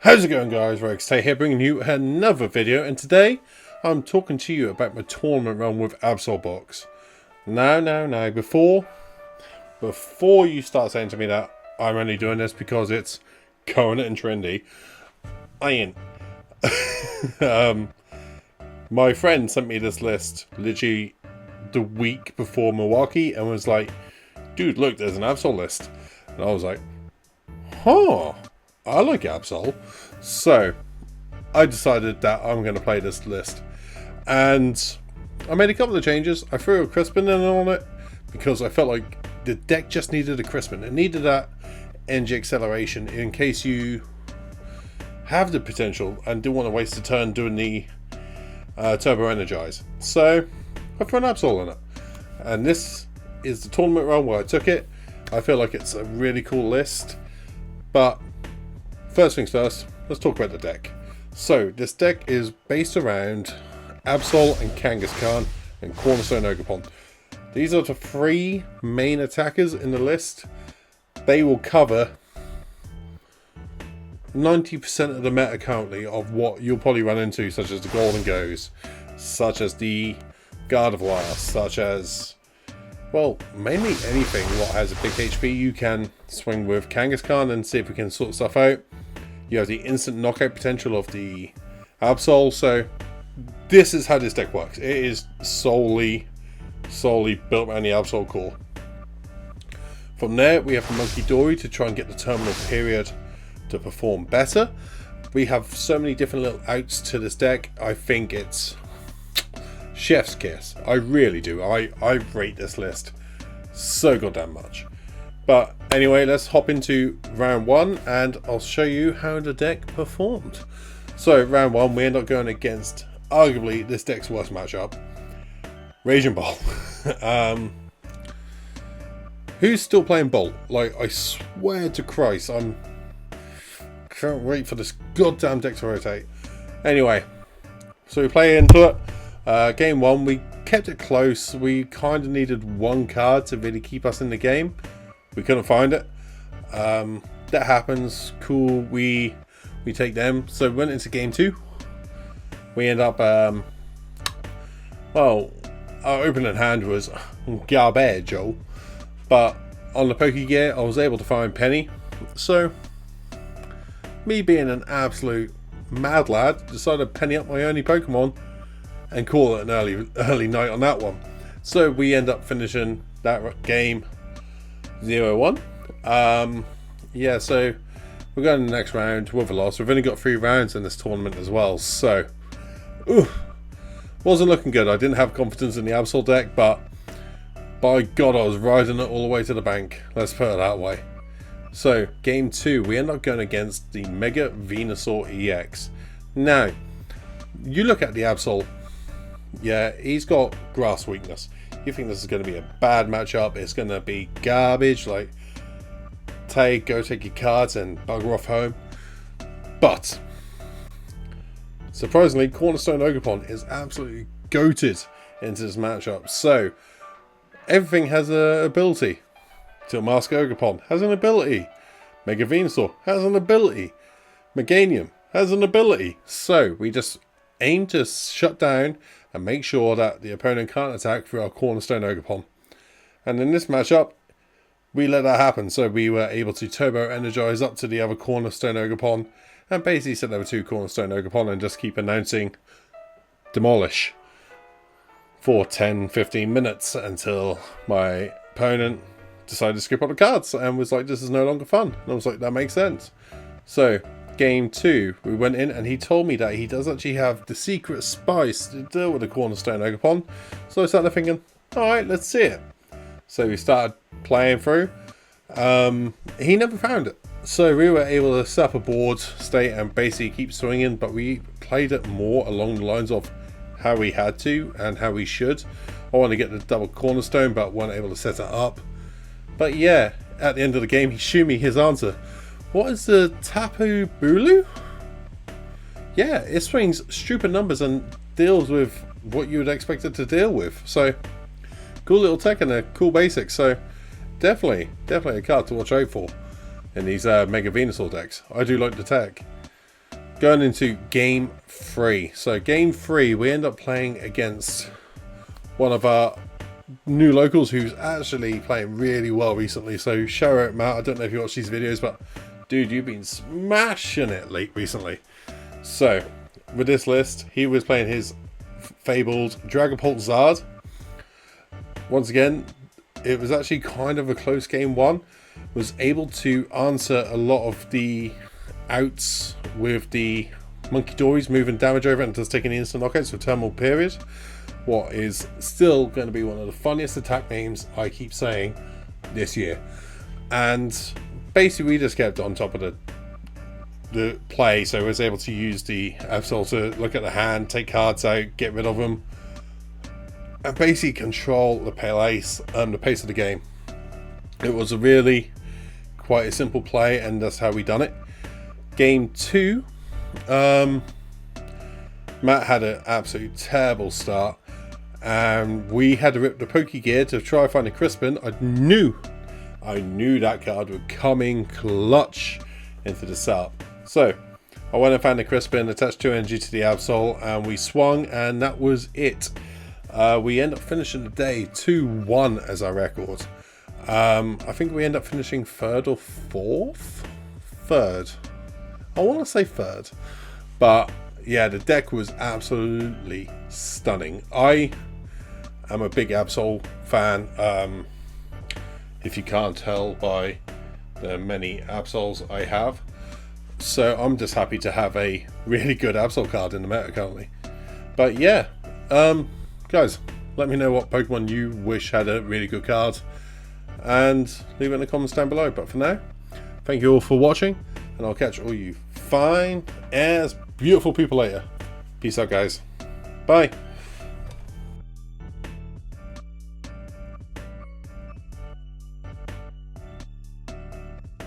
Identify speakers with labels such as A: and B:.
A: How's it going, guys? Rex here, bringing you another video, and today I'm talking to you about my tournament run with Absol Box. Now, before you start saying to me that I'm only doing this because it's current and trendy, I ain't. My friend sent me this list literally the week before Milwaukee and was like, dude, look, there's an Absol list. And I was like, huh, I like Absol. So I decided that I'm going to play this list. And I made a couple of changes. I threw a Crispin in on it because I felt like the deck just needed a Crispin. It needed that energy acceleration in case you have the potential and didn't want to waste a turn doing the Turbo Energize. So I threw an Absol in it. And this is the tournament run where I took it. I feel like it's a really cool list. But first things first, let's talk about the deck. So this deck is based around Absol and Kangaskhan and Cornerstone Ogerpon. These are the three main attackers in the list. They will cover 90% of the meta currently of what you'll probably run into, such as the Golden Goes, such as the Gardevoir, such as, well, mainly anything what has a big HP. You can swing with Kangaskhan and see if we can sort stuff out. You have the instant knockout potential of the Absol, so this is how this deck works. It is solely built around the Absol core. From there, we have the Munkidori to try and get the terminal period to perform better. We have so many different little outs to this deck. I think it's chef's kiss. I really do. I rate this list so goddamn much. But anyway, let's hop into round one and I'll show you how the deck performed. So round one, we end up going against arguably this deck's worst matchup, Raging Ball. Who's still playing Bolt? Like, I swear to Christ, can't wait for this goddamn deck to rotate. Anyway, so we play into it. Game one, we kept it close. We kind of needed one card to really keep us in the game. We couldn't find it. That happens. Cool. We take them. So we went into game two. We end up, well, our opening hand was garbage, but on the Pokégear, I was able to find Penny. So me being an absolute mad lad, decided to penny up my only Pokemon and call it an early night on that one. So we end up finishing that game 0-1. Yeah, so we're going to the next round with a loss. We've only got 3 rounds in this tournament as well, so wasn't looking good. I didn't have confidence in the Absol deck, but by God, I was riding it all the way to the bank. Let's put it that way. So game 2, we end up going against the Mega Absol EX. Now, you look at the Absol, yeah, he's got grass weakness. You think this is going to be a bad matchup, it's going to be garbage, like go take your cards and bugger off home. But surprisingly, Cornerstone Ogerpon is absolutely goated into this matchup. So everything has an ability. Mask Ogerpon has an ability. Mega Venusaur has an ability. Meganium has an ability. So we just aim to shut down and make sure that the opponent can't attack through our Cornerstone Ogerpon. And in this matchup, we let that happen. So we were able to Turbo Energize up to the other Cornerstone Ogerpon and basically set over 2 Cornerstone Ogerpon and just keep announcing Demolish for 10-15 minutes until my opponent decided to skip all the cards and was like, this is no longer fun. And I was like, that makes sense. So game 2, we went in and he told me that he does actually have the secret spice to deal with the Cornerstone Ogerpon. So I started thinking, alright, let's see it. So we started playing through. He never found it. So we were able to set up a board state and basically keep swinging, but we played it more along the lines of how we had to and how we should. I wanted to get the double Cornerstone, but weren't able to set it up. But yeah, at the end of the game, he showed me his answer. What is the Tapu Bulu? Yeah, it swings stupid numbers and deals with what you would expect it to deal with. So, cool little tech and a cool basic. So, definitely a card to watch out for in these Mega Venusaur decks. I do like the tech. going into game 3. So game 3, we end up playing against one of our new locals who's actually playing really well recently. So shout out Matt, I don't know if you watch these videos, but dude, you've been smashing it recently. So with this list, he was playing his fabled Dragapult Zard. Once again, it was actually kind of a close game 1. Was able to answer a lot of the outs with the Munkidoris, moving damage over and just taking the instant knockouts for Terminal Period. What is still going to be one of the funniest attack names I keep saying this year. And basically we just kept on top of the play, so I was able to use the Absol to look at the hand, take cards out, get rid of them, and basically control the pace of the game. It was a really quite a simple play, and that's how we done it. Game 2, Matt had an absolutely terrible start, and we had to rip the Pokégear to try and find a Crispin. I knew that card would come in clutch into the setup. So I went and found the Crispin, attached 2 energy to the Absol, and we swung, and that was it. We end up finishing the day 2-1 as our record. I think we end up finishing 3rd or 4th? 3rd. I want to say 3rd. But yeah, the deck was absolutely stunning. I am a big Absol fan. If you can't tell by the many Absols I have. So I'm just happy to have a really good Absol card in the meta currently. But yeah, guys, let me know what Pokemon you wish had a really good card, and leave it in the comments down below. But for now, thank you all for watching, and I'll catch all you fine as beautiful people later. Peace out, guys. Bye.